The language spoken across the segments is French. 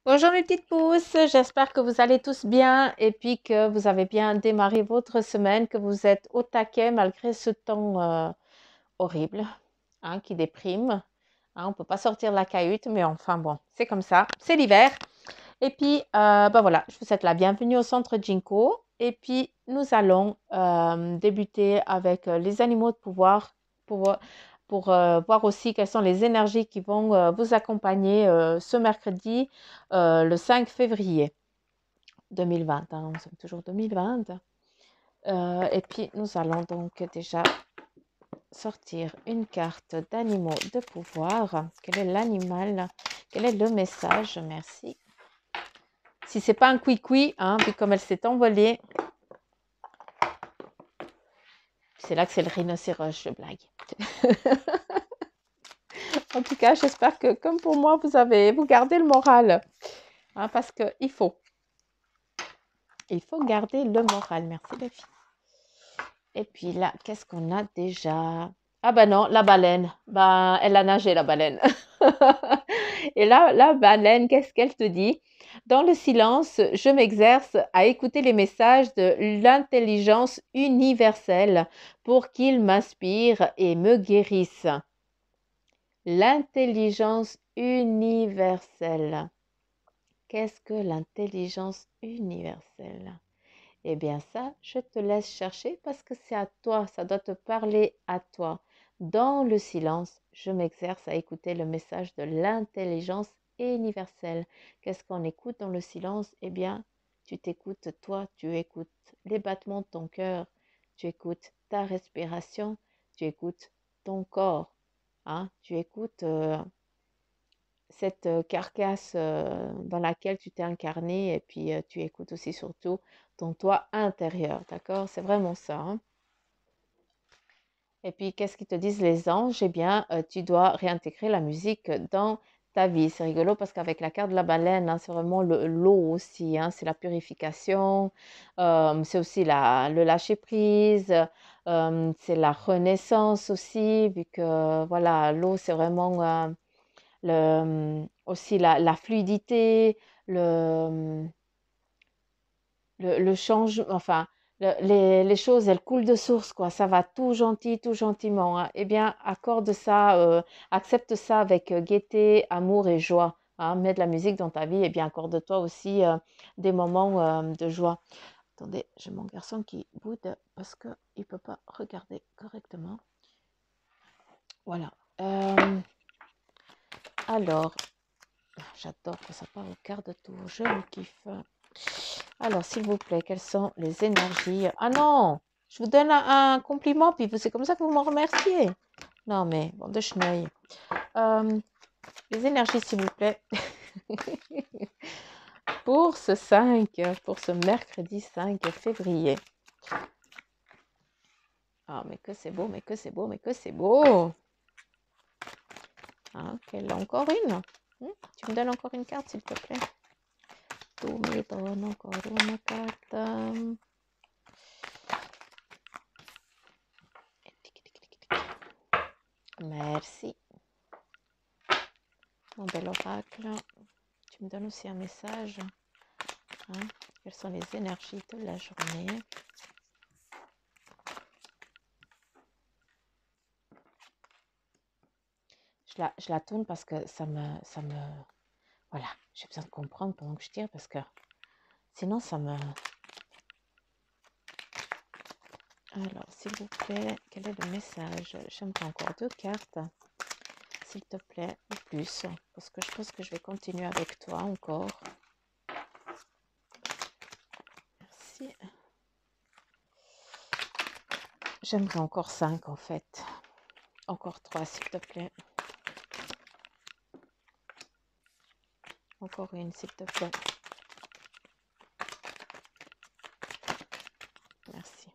Bonjour mes petites pousses, j'espère que vous allez tous bien et puis que vous avez bien démarré votre semaine, que vous êtes au taquet malgré ce temps horrible qui déprime. On ne peut pas sortir de la cahute, mais enfin bon, c'est comme ça, c'est l'hiver. Et puis, ben voilà, je vous souhaite la bienvenue au centre Jinko. Et puis, nous allons débuter avec les animaux de pouvoir pour, pour voir aussi quelles sont les énergies qui vont vous accompagner ce mercredi, le 5 février 2020. Nous sommes toujours 2020. Et puis, nous allons donc déjà sortir une carte d'animaux de pouvoir. Quel est l'animal? Quel est le message? Merci. Si c'est pas un cuicui, vu comme elle s'est envolée, c'est là que c'est le rhinocéros, je blague. En tout cas, j'espère que comme pour moi, vous gardez le moral, parce qu'il faut. Il faut garder le moral. Merci les filles. Et puis là, qu'est-ce qu'on a déjà? Ah ben non, la baleine. Ben, elle a nagé la baleine. Et là, la baleine, qu'est-ce qu'elle te dit? Dans le silence, je m'exerce à écouter les messages de l'intelligence universelle pour qu'ils m'inspirent et me guérissent. L'intelligence universelle. Qu'est-ce que l'intelligence universelle? Eh bien ça, je te laisse chercher parce que c'est à toi, ça doit te parler à toi. Dans le silence, je m'exerce à écouter le message de l'intelligence universelle. Qu'est-ce qu'on écoute dans le silence? Eh bien, tu t'écoutes toi, tu écoutes les battements de ton cœur, tu écoutes ta respiration, tu écoutes ton corps, tu écoutes cette carcasse dans laquelle tu t'es incarné et puis tu écoutes aussi surtout ton toi intérieur, d'accord? C'est vraiment ça. Et puis, qu'est-ce qu'ils te disent les anges? Eh bien, tu dois réintégrer la musique dans ta vie. C'est rigolo parce qu'avec la carte de la baleine, c'est vraiment l'eau aussi, c'est la purification, c'est aussi le lâcher-prise, c'est la renaissance aussi, vu que voilà, l'eau, c'est vraiment aussi la fluidité, le, le changement, enfin, les choses, elles coulent de source, quoi. Ça va tout gentil, tout gentiment. Eh bien, accorde ça, accepte ça avec gaieté, amour et joie. Mets de la musique dans ta vie, et bien, accorde-toi aussi des moments de joie. Attendez, j'ai mon garçon qui boude parce qu'il ne peut pas regarder correctement. Voilà. Alors, j'adore quand ça part au quart de tour. Je le kiffe. Alors, s'il vous plaît, quelles sont les énergies? Ah non, je vous donne un compliment, puis c'est comme ça que vous me remerciez. Non, mais bon, de chenille. Les énergies, s'il vous plaît. Pour ce mercredi 5 février. Ah, mais que c'est beau, mais que c'est beau, mais que c'est beau. Quelle encore une? Tu me donnes encore une carte, s'il te plaît. Tu me donnes encore une carte. Merci. Mon bel oracle. Tu me donnes aussi un message. Quelles sont les énergies de la journée? Je la tourne parce que ça me... Voilà, j'ai besoin de comprendre pendant que je tire parce que sinon ça me... Alors, s'il vous plaît, quel est le message? J'aimerais encore 2 cartes, s'il te plaît, ou plus, parce que je pense que je vais continuer avec toi encore. Merci. J'aimerais encore 5 en fait. Encore 3, s'il te plaît. Encore une, s'il te plaît. Merci.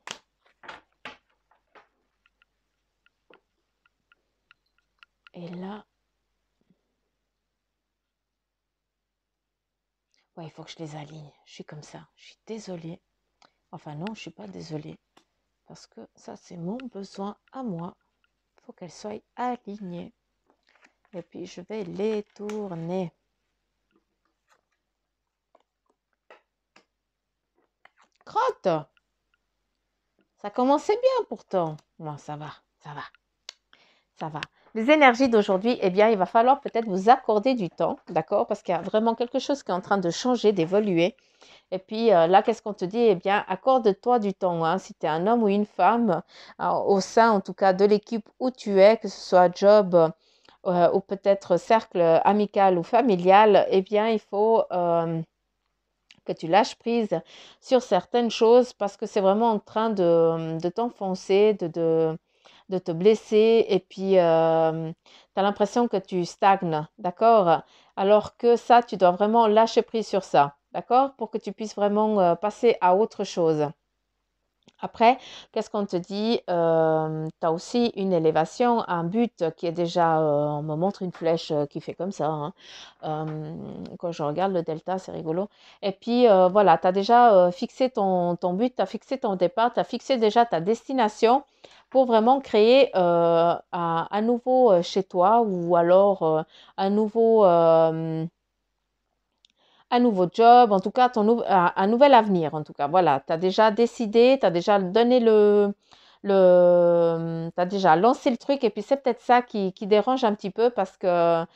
Et là, ouais, il faut que je les aligne. Je suis comme ça. Je suis désolée. Enfin non, je ne suis pas désolée. Parce que ça, c'est mon besoin à moi. Il faut qu'elles soient alignées. Et puis, je vais les tourner. crotte. Ça commençait bien pourtant. Bon, ça va, ça va, ça va. Les énergies d'aujourd'hui, eh bien, il va falloir peut-être vous accorder du temps, d'accord? Parce qu'il y a vraiment quelque chose qui est en train de changer, d'évoluer. Et puis là, qu'est-ce qu'on te dit? Eh bien, accorde-toi du temps, hein. Si tu es un homme ou une femme, au sein en tout cas de l'équipe où tu es, que ce soit job ou peut-être cercle amical ou familial, eh bien, il faut que tu lâches prise sur certaines choses parce que c'est vraiment en train de t'enfoncer, de te blesser et puis tu as l'impression que tu stagnes, d'accord? Alors que ça, tu dois vraiment lâcher prise sur ça, d'accord? Pour que tu puisses vraiment passer à autre chose. Après, qu'est-ce qu'on te dit? Tu as aussi une élévation, un but qui est déjà, on me montre une flèche qui fait comme ça, hein. Quand je regarde le delta, c'est rigolo. Et puis, voilà, tu as déjà fixé ton but, tu as fixé ton départ, tu as fixé déjà ta destination pour vraiment créer un nouveau chez toi ou alors un nouveau job, en tout cas un nouvel avenir, en tout cas. Voilà, tu as déjà décidé, tu as déjà donné tu as déjà lancé le truc et puis c'est peut-être ça qui dérange un petit peu parce que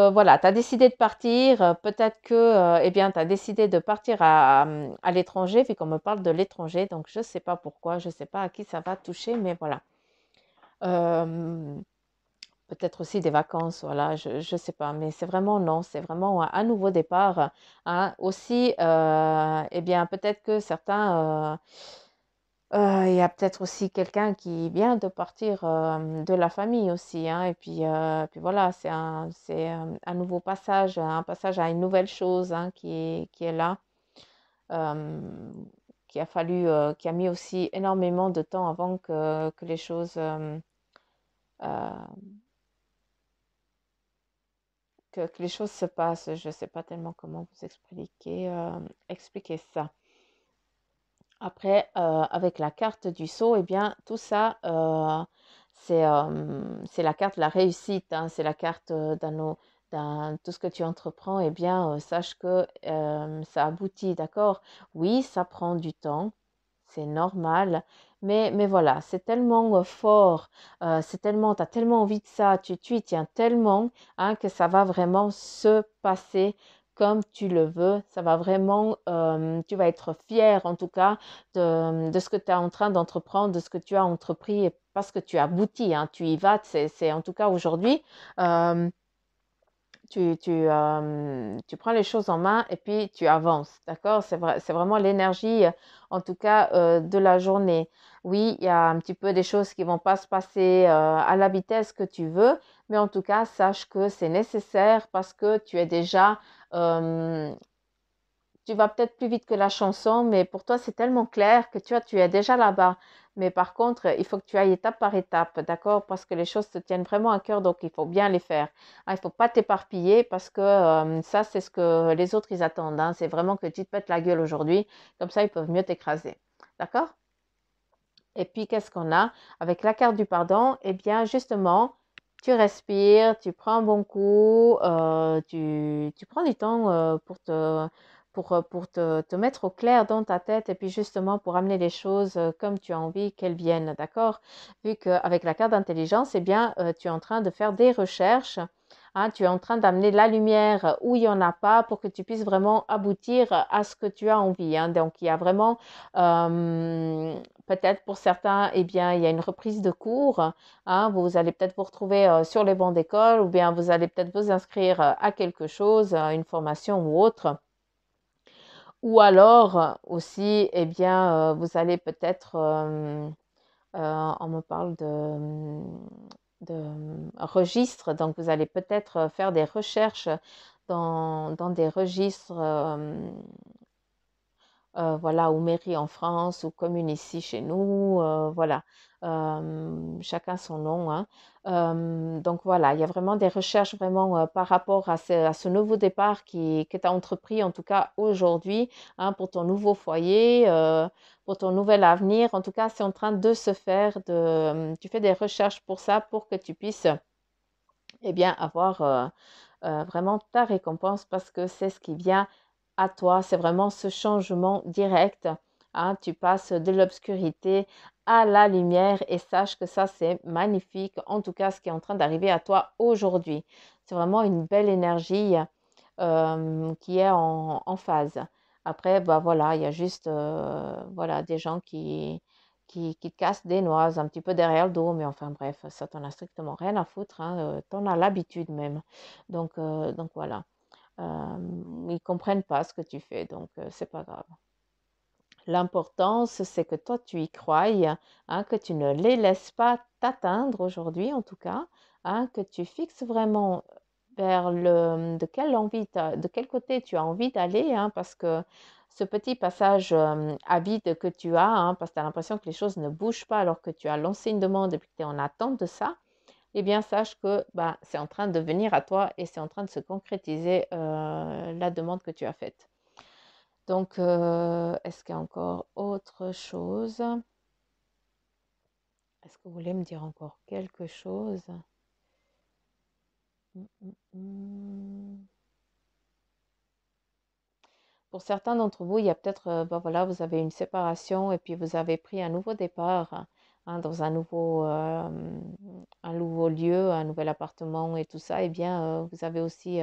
voilà, tu as décidé de partir, peut-être que eh bien, tu as décidé de partir à l'étranger, vu qu'on me parle de l'étranger, donc je ne sais pas pourquoi, je ne sais pas à qui ça va toucher, mais voilà. Euh, Peut-être aussi des vacances, voilà, je ne sais pas, mais c'est vraiment non, c'est vraiment un nouveau départ, hein. Aussi, eh bien, peut-être que certains, il y a peut-être aussi quelqu'un qui vient de partir de la famille aussi, hein, et puis voilà, c'est un nouveau passage, un passage à une nouvelle chose hein, qui est là, euh, qui a mis aussi énormément de temps avant que les choses euh, que les choses se passent. Je ne sais pas tellement comment vous expliquer ça. Après, avec la carte du sceau, eh bien, tout ça, c'est la carte de la réussite, hein, c'est la carte dans tout ce que tu entreprends, eh bien, sache que ça aboutit, d'accord? Oui, ça prend du temps, c'est normal, mais voilà, c'est tellement fort, tu as tellement envie de ça, tu y tiens tellement hein, que ça va vraiment se passer comme tu le veux, ça va vraiment, tu vas être fier en tout cas de ce que tu es en train d'entreprendre, de ce que tu as entrepris, parce que tu aboutis, hein, tu y vas, c'est en tout cas aujourd'hui, euh, tu prends les choses en main et puis tu avances, d'accord? C'est vrai, c'est vraiment l'énergie, en tout cas, de la journée. Oui, il y a un petit peu des choses qui vont pas se passer à la vitesse que tu veux, mais en tout cas, sache que c'est nécessaire parce que tu es déjà, euh, tu vas peut-être plus vite que la chanson, mais pour toi, c'est tellement clair que tu es déjà là-bas. Mais par contre, il faut que tu ailles étape par étape, d'accord? Parce que les choses te tiennent vraiment à cœur, donc il faut bien les faire. Il ne faut pas t'éparpiller parce que ça, c'est ce que les autres, ils attendent, hein. C'est vraiment que tu te pètes la gueule aujourd'hui. Comme ça, ils peuvent mieux t'écraser. D'accord? Et puis, qu'est-ce qu'on a? Avec la carte du pardon, eh bien, justement, tu respires, tu prends un bon coup, tu prends du temps pour te mettre au clair dans ta tête et puis justement pour amener les choses comme tu as envie qu'elles viennent, d'accord? Vu qu'avec la carte d'intelligence, eh bien, tu es en train de faire des recherches, hein, tu es en train d'amener la lumière où il n'y en a pas pour que tu puisses vraiment aboutir à ce que tu as envie, hein. Donc, il y a vraiment peut-être pour certains, eh bien, il y a une reprise de cours, hein. Vous allez peut-être vous retrouver sur les bancs d'école ou bien vous allez peut-être vous inscrire à quelque chose, une formation ou autre. Ou alors aussi, eh bien, vous allez peut-être, on me parle de registres, donc vous allez peut-être faire des recherches dans des registres voilà, ou mairie en France, ou commune ici chez nous, voilà. Chacun son nom, hein. Donc voilà, il y a vraiment des recherches vraiment par rapport à ce nouveau départ que tu as entrepris, en tout cas aujourd'hui, hein, pour ton nouveau foyer, pour ton nouvel avenir. En tout cas, c'est en train de se faire. Tu fais des recherches pour ça, pour que tu puisses eh bien, avoir vraiment ta récompense parce que c'est ce qui vient à toi. C'est vraiment ce changement direct hein, tu passes de l'obscurité à la lumière et sache que ça, c'est magnifique. En tout cas, ce qui est en train d'arriver à toi aujourd'hui. C'est vraiment une belle énergie qui est en phase. Après, bah voilà, il y a juste voilà, des gens qui te cassent des noises un petit peu derrière le dos, mais enfin bref, ça t'en as strictement rien à foutre, hein, t'en as l'habitude même. Donc voilà. Ils comprennent pas ce que tu fais, donc c'est pas grave. L'importance, c'est que toi, tu y croyes, hein, que tu ne les laisses pas t'atteindre aujourd'hui, en tout cas, hein, que tu fixes vraiment vers de quel côté tu as envie d'aller, hein, parce que ce petit passage à vide que tu as, hein, parce que tu as l'impression que les choses ne bougent pas alors que tu as lancé une demande et que tu es en attente de ça, eh bien, sache que bah, c'est en train de venir à toi et c'est en train de se concrétiser la demande que tu as faite. Donc, est-ce qu'il y a encore autre chose? Est-ce que vous voulez me dire encore quelque chose? Hum, hum, hum. Pour certains d'entre vous, il y a peut-être, bah voilà, vous avez une séparation et puis vous avez pris un nouveau départ hein, dans un nouveau lieu, un nouvel appartement et tout ça. Eh bien, vous avez aussi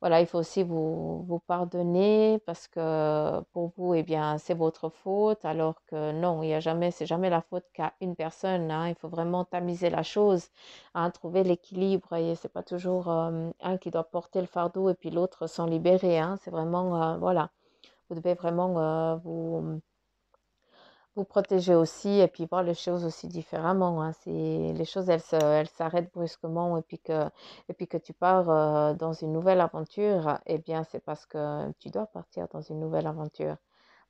voilà, il faut aussi vous pardonner parce que pour vous, eh bien, c'est votre faute, alors que non, il y a jamais, c'est jamais la faute qu'à une personne, hein. Il faut vraiment tamiser la chose, hein, trouver l'équilibre et c'est pas toujours un qui doit porter le fardeau et puis l'autre s'en libérer, hein. C'est vraiment, voilà, vous devez vraiment vous protéger aussi et puis voir les choses aussi différemment, hein. Si les choses, elles s'arrêtent brusquement et puis que tu pars dans une nouvelle aventure, eh bien, c'est parce que tu dois partir dans une nouvelle aventure.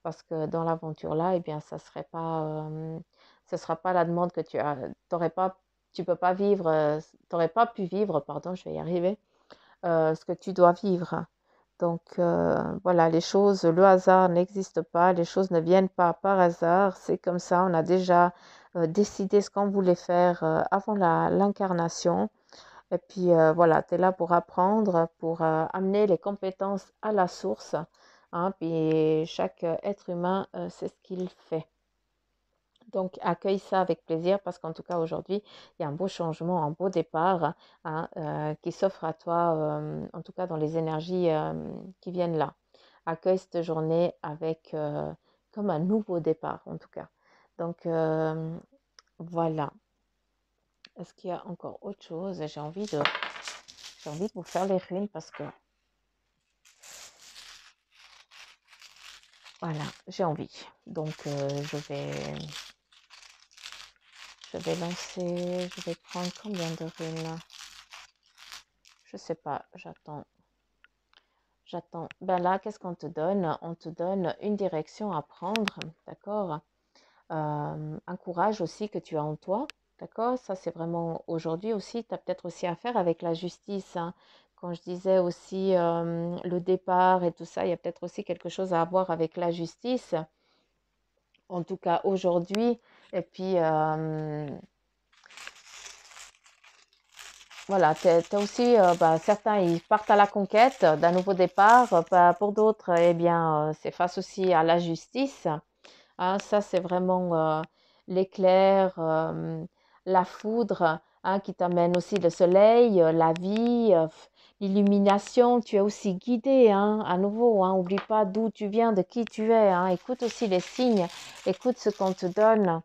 Parce que dans l'aventure là, eh bien, ça sera pas la demande que tu as, t'aurais pas, tu peux pas vivre, t'aurais pas pu vivre, pardon, je vais y arriver, ce que tu dois vivre. Donc voilà, les choses, le hasard n'existe pas, les choses ne viennent pas par hasard, c'est comme ça, on a déjà décidé ce qu'on voulait faire avant l'incarnation. Et puis voilà, tu es là pour apprendre, pour amener les compétences à la source, hein, puis chaque être humain, c'est ce qu'il fait. Donc, accueille ça avec plaisir parce qu'en tout cas, aujourd'hui, il y a un beau changement, un beau départ hein, qui s'offre à toi, en tout cas dans les énergies qui viennent là. Accueille cette journée avec comme un nouveau départ, en tout cas. Donc, voilà. Est-ce qu'il y a encore autre chose? J'ai envie de vous faire les runes parce que, voilà, j'ai envie. Donc, je vais lancer, je vais prendre combien de runes? Je sais pas, j'attends. J'attends. Ben là, qu'est-ce qu'on te donne? On te donne une direction à prendre, d'accord? Un courage aussi que tu as en toi, d'accord? Ça, c'est vraiment aujourd'hui aussi, tu as peut-être aussi à faire avec la justice, hein. Quand je disais aussi le départ et tout ça, il y a peut-être aussi quelque chose à voir avec la justice, en tout cas aujourd'hui. Et puis, voilà, t'as aussi, bah, certains, ils partent à la conquête d'un nouveau départ. Bah, pour d'autres, eh bien, c'est face aussi à la justice. Hein, ça, c'est vraiment l'éclair, la foudre, hein, qui t'amène aussi le soleil, la vie, l'illumination. Tu es aussi guidé, hein, à nouveau. Hein, oublie pas d'où tu viens, de qui tu es. Hein, écoute aussi les signes, écoute ce qu'on te donne.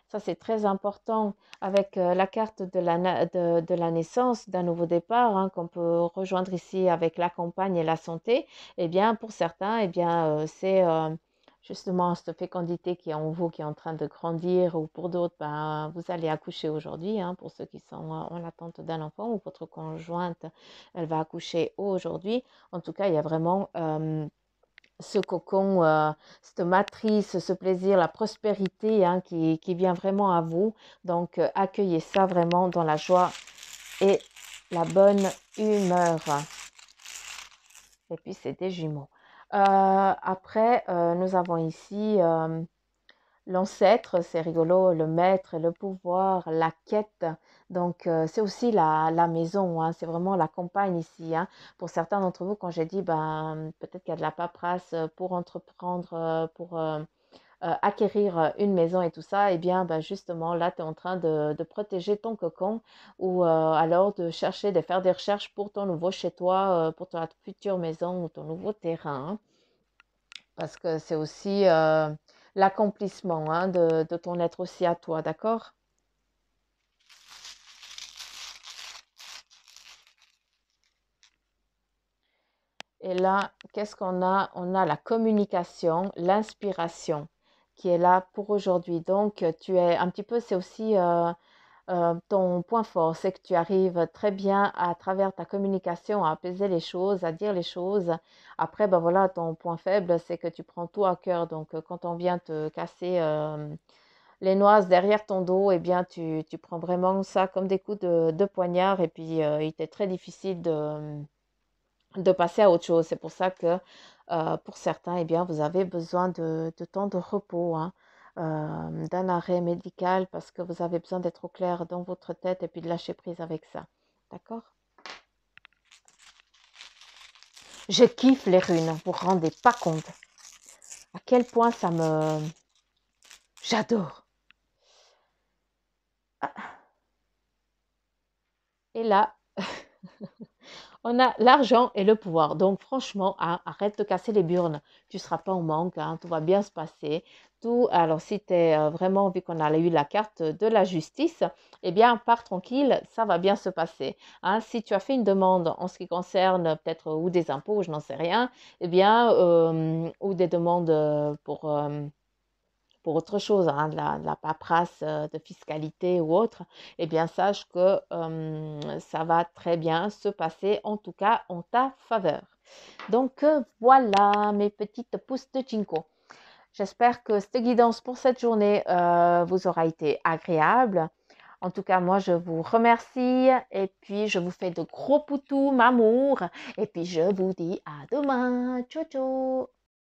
Ça, c'est très important avec la carte de la naissance d'un nouveau départ hein, qu'on peut rejoindre ici avec la campagne et la santé. Eh bien, pour certains, eh bien, c'est justement cette fécondité qui est en vous, qui est en train de grandir, ou pour d'autres, ben, vous allez accoucher aujourd'hui, hein, pour ceux qui sont en attente d'un enfant, ou votre conjointe, elle va accoucher aujourd'hui. En tout cas, il y a vraiment ce cocon, cette matrice, ce plaisir, la prospérité hein, qui vient vraiment à vous. Donc, accueillez ça vraiment dans la joie et la bonne humeur. Et puis, c'est des jumeaux. Après, nous avons ici l'ancêtre, c'est rigolo, le maître, le pouvoir, la quête. Donc, c'est aussi la maison, hein, c'est vraiment la campagne ici. Hein. Pour certains d'entre vous, quand j'ai dit, ben, peut-être qu'il y a de la paperasse pour entreprendre, pour acquérir une maison et tout ça, eh bien, ben, justement, là, tu es en train de protéger ton cocon ou alors de chercher, de faire des recherches pour ton nouveau chez toi, pour ta future maison ou ton nouveau terrain, hein, parce que c'est aussi l'accomplissement, hein, de ton être aussi à toi, d'accord? Et là, qu'est-ce qu'on a? On a la communication, l'inspiration qui est là pour aujourd'hui. Donc, tu es un petit peu, c'est aussi ton point fort, c'est que tu arrives très bien à travers ta communication à apaiser les choses, à dire les choses. Après, ben voilà, ton point faible, c'est que tu prends tout à cœur. Donc, quand on vient te casser les noises derrière ton dos, eh bien, tu prends vraiment ça comme des coups de poignard. Et puis, il t'est très difficile de passer à autre chose. C'est pour ça que pour certains, eh bien, vous avez besoin de temps de repos, hein, d'un arrêt médical parce que vous avez besoin d'être au clair dans votre tête et puis de lâcher prise avec ça. D'accord? Je kiffe les runes, vous vous rendez pas compte à quel point ça me... J'adore. Ah, et là, on a l'argent et le pouvoir. Donc, franchement, hein, arrête de casser les burnes. Tu ne seras pas en manque, hein, tout va bien se passer. Tout, alors, si tu es vraiment, vu qu'on a eu la carte de la justice, eh bien, pars tranquille, ça va bien se passer, hein. Si tu as fait une demande en ce qui concerne peut-être ou des impôts, je n'en sais rien, eh bien, ou des demandes pour autre chose, hein, de la paperasse de fiscalité ou autre, eh bien, sache que ça va très bien se passer, en tout cas en ta faveur. Donc, voilà mes petites pousses de Jinko. J'espère que cette guidance pour cette journée vous aura été agréable. En tout cas, moi, je vous remercie et puis je vous fais de gros poutous, m'amour. Et puis, je vous dis à demain. Ciao, ciao.